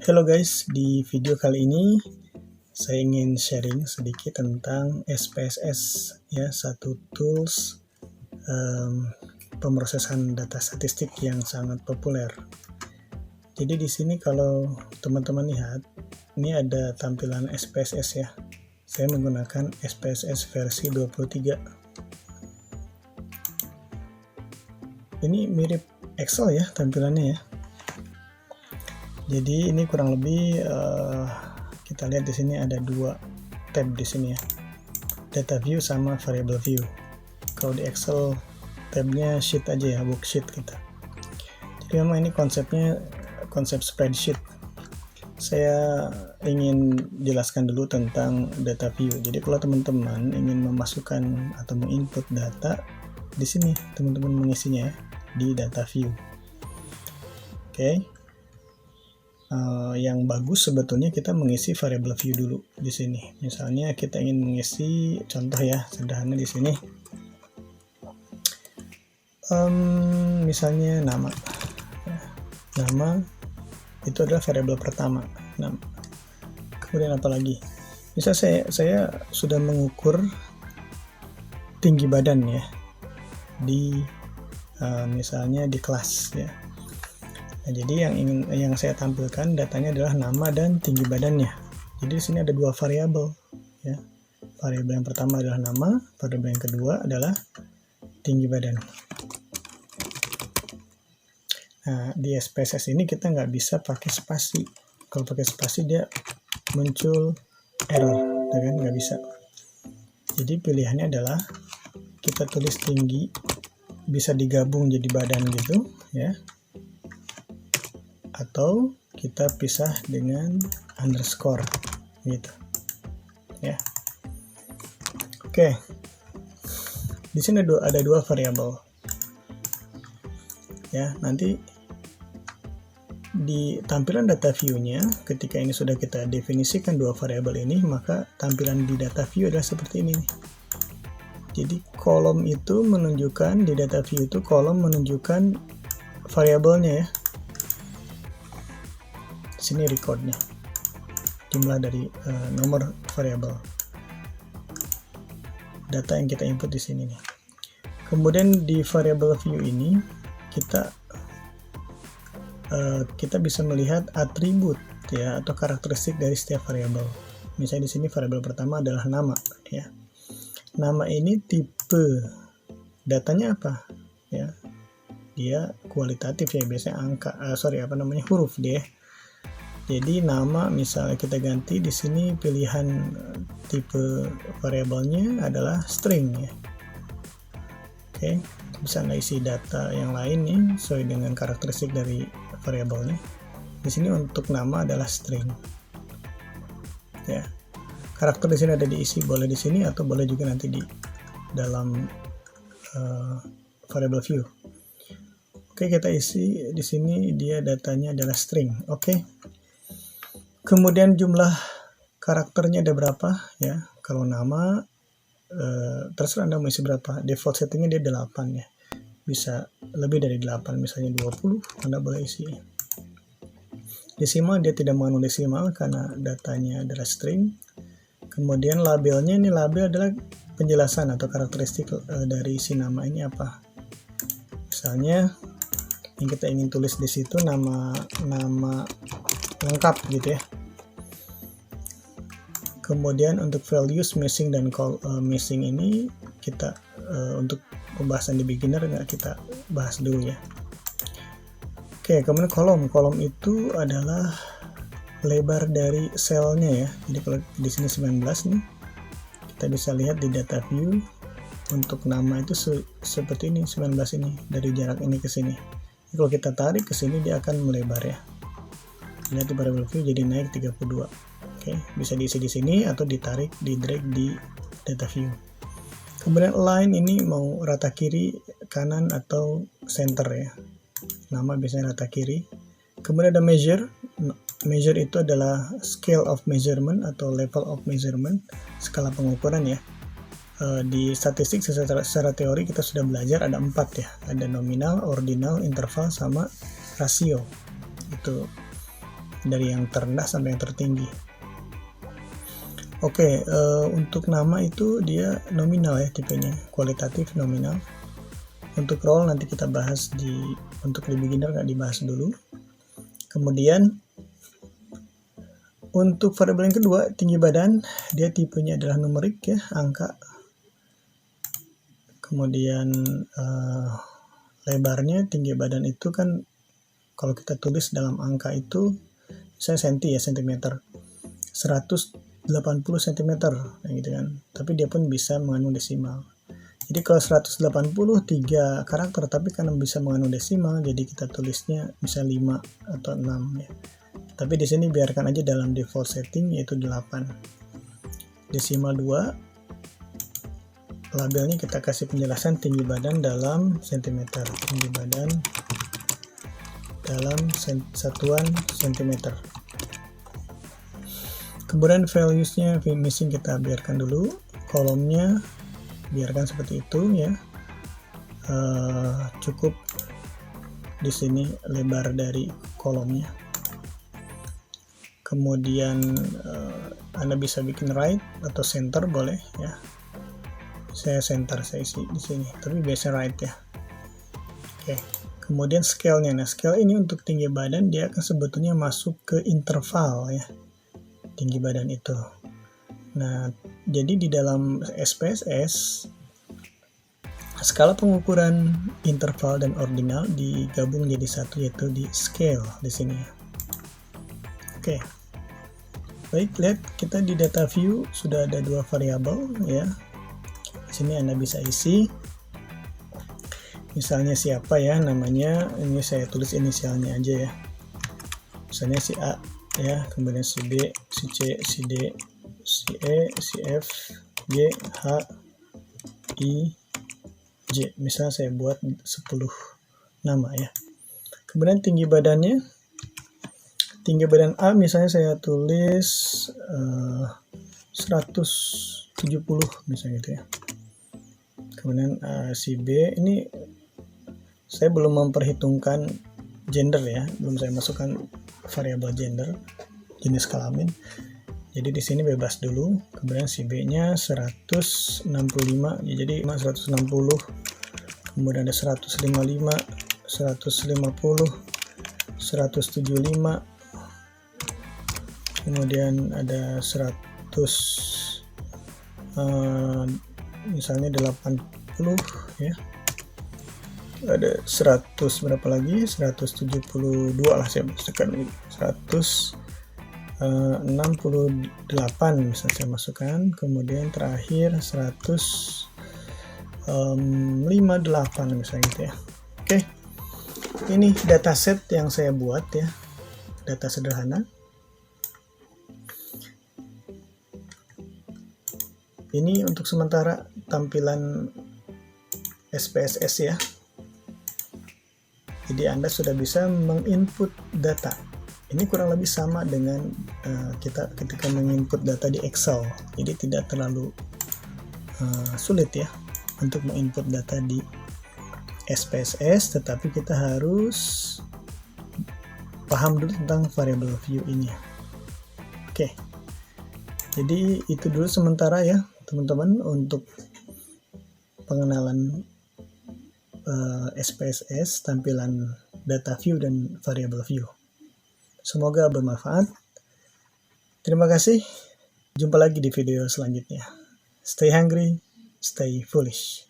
Halo guys, di video kali ini saya ingin sharing sedikit tentang SPSS ya, satu tools pemrosesan data statistik yang sangat populer. Jadi di sini kalau teman-teman lihat, ini ada tampilan SPSS ya. Saya menggunakan SPSS versi 23. Ini mirip Excel ya tampilannya ya. Jadi ini kurang lebih kita lihat di sini ada dua tab di sini ya, data view sama variable view. Kalau di Excel tabnya sheet aja ya, worksheet kita. Jadi memang ini konsepnya konsep spreadsheet. Saya ingin jelaskan dulu tentang data view. Jadi kalau teman-teman ingin memasukkan atau menginput data di sini, teman-teman mengisinya di data view. Oke. Yang bagus sebetulnya kita mengisi variable view dulu di sini. Misalnya kita ingin mengisi contoh ya, sederhana di sini. Misalnya nama. Nama itu adalah variable pertama. Nama. Kemudian apa lagi? Misal saya sudah mengukur tinggi badan ya di misalnya di kelas ya. Nah, jadi yang saya tampilkan datanya adalah nama dan tinggi badannya. Jadi di sini ada dua variabel ya. Variabel yang pertama adalah nama, variabel yang kedua adalah tinggi badan. Nah, di SPSS ini kita nggak bisa pakai spasi. Kalau pakai spasi dia muncul error, kan nggak bisa. Jadi pilihannya adalah kita tulis tinggi, bisa digabung jadi badan gitu ya. Atau kita pisah dengan underscore gitu ya. Oke. Di sini ada dua variabel ya. Nanti di tampilan data view-nya ketika ini sudah kita definisikan dua variabel ini, maka tampilan di data view adalah seperti ini. Jadi kolom itu menunjukkan, di data view itu kolom menunjukkan variabelnya ya. Sini recordnya, jumlah dari nomor variabel data yang kita input di sini nih. Kemudian di variable view ini kita bisa melihat atribut ya atau karakteristik dari setiap variabel. Misalnya di sini variabel pertama adalah nama ya. Nama ini tipe datanya apa ya? Dia kualitatif ya, biasanya huruf dia. Jadi nama misalnya kita ganti di sini, pilihan tipe variabelnya adalah string ya. Oke, bisa nggak isi data yang lain nih sesuai dengan karakteristik dari variabelnya. Di sini untuk nama adalah string. Ya. Karakter di sini ada diisi, boleh di sini atau boleh juga nanti di dalam variable view. Oke, kita isi di sini, dia datanya adalah string. Oke. Kemudian jumlah karakternya ada berapa ya? Kalau nama terserah Anda mau isi berapa. Default settingnya dia 8 ya. Bisa lebih dari 8, misalnya 20 Anda boleh isi. Desimal dia tidak mengandung desimal karena datanya adalah string. Kemudian labelnya, ini label adalah penjelasan atau karakteristik dari si nama ini apa. Misalnya yang kita ingin tulis di situ nama lengkap gitu ya. Kemudian untuk values missing dan missing ini kita untuk pembahasan di beginner nggak kita bahas dulu ya. Oke, kemudian kolom itu adalah lebar dari selnya ya. Jadi kalau di sini 19 nih, kita bisa lihat di data view untuk nama itu seperti ini, 19 ini dari jarak ini ke sini. Jadi kalau kita tarik ke sini dia akan melebar ya. Lihat di variable view jadi naik 32. Oke, bisa diisi di sini atau ditarik, di drag di data view. Kemudian align ini mau rata kiri, kanan atau center ya. Nama biasanya rata kiri. Kemudian ada measure. Measure itu adalah scale of measurement atau level of measurement, skala pengukuran ya. Di statistik secara teori kita sudah belajar ada 4 ya. Ada nominal, ordinal, interval sama rasio. Itu dari yang terendah sampai yang tertinggi. Oke, untuk nama itu dia nominal ya tipenya, kualitatif nominal. Untuk role nanti kita bahas untuk di beginner nggak dibahas dulu. Kemudian untuk variabel yang kedua, tinggi badan, dia tipenya adalah numerik ya, angka. Kemudian lebarnya, tinggi badan itu kan kalau kita tulis dalam angka itu, saya senti ya, sentimeter, 180 cm, gitu kan. Tapi dia pun bisa mengandung desimal. Jadi kalau 180 3 karakter, tapi karena bisa mengandung desimal, jadi kita tulisnya bisa 5 atau 6 ya. Tapi di sini biarkan aja dalam default setting yaitu 8. Desimal 2. Labelnya kita kasih penjelasan tinggi badan dalam sentimeter. Tinggi badan dalam satuan sentimeter. Kemudian values-nya missing kita biarkan dulu. Kolomnya biarkan seperti itu ya. Cukup di sini lebar dari kolomnya. Kemudian Anda bisa bikin right atau center boleh ya. Saya center, saya isi di sini, tapi biasa right ya. Oke. Kemudian scale-nya. Nah, scale ini untuk tinggi badan dia akan sebetulnya masuk ke interval ya. Tinggi badan itu. Nah, jadi di dalam SPSS skala pengukuran interval dan ordinal digabung jadi satu yaitu di scale di sini. Oke. Baik, lihat kita di data view sudah ada 2 variabel ya. Di sini Anda bisa isi. Misalnya siapa ya namanya, ini saya tulis inisialnya aja ya. Misalnya si A ya, kemudian si B, si C, si D, si E, si F, G, H, I, J. Misalnya saya buat 10 nama ya. Kemudian tinggi badannya, tinggi badan A misalnya saya tulis 170 misalnya gitu ya. Kemudian si B ini saya belum memperhitungkan gender ya, belum saya masukkan variabel gender, jenis kelamin. Jadi di sini bebas dulu. Kemudian si B-nya 165, ya, jadi 160. Kemudian ada 155, 150, 175. Kemudian ada 100, misalnya 80 ya. Ada 100 berapa lagi, 172 lah saya masukkan, 168 misalnya saya masukkan. Kemudian terakhir 158 misalnya gitu ya. Oke, ini dataset yang saya buat ya, data sederhana. Ini untuk sementara tampilan SPSS ya. Jadi Anda sudah bisa menginput data. Ini kurang lebih sama dengan kita ketika menginput data di Excel. Jadi tidak terlalu sulit ya untuk menginput data di SPSS, tetapi kita harus paham dulu tentang variable view ini. Oke. Jadi itu dulu sementara ya teman-teman untuk pengenalan SPSS, tampilan data view dan variable view. Semoga bermanfaat. Terima kasih. Jumpa lagi di video selanjutnya. Stay hungry, stay foolish.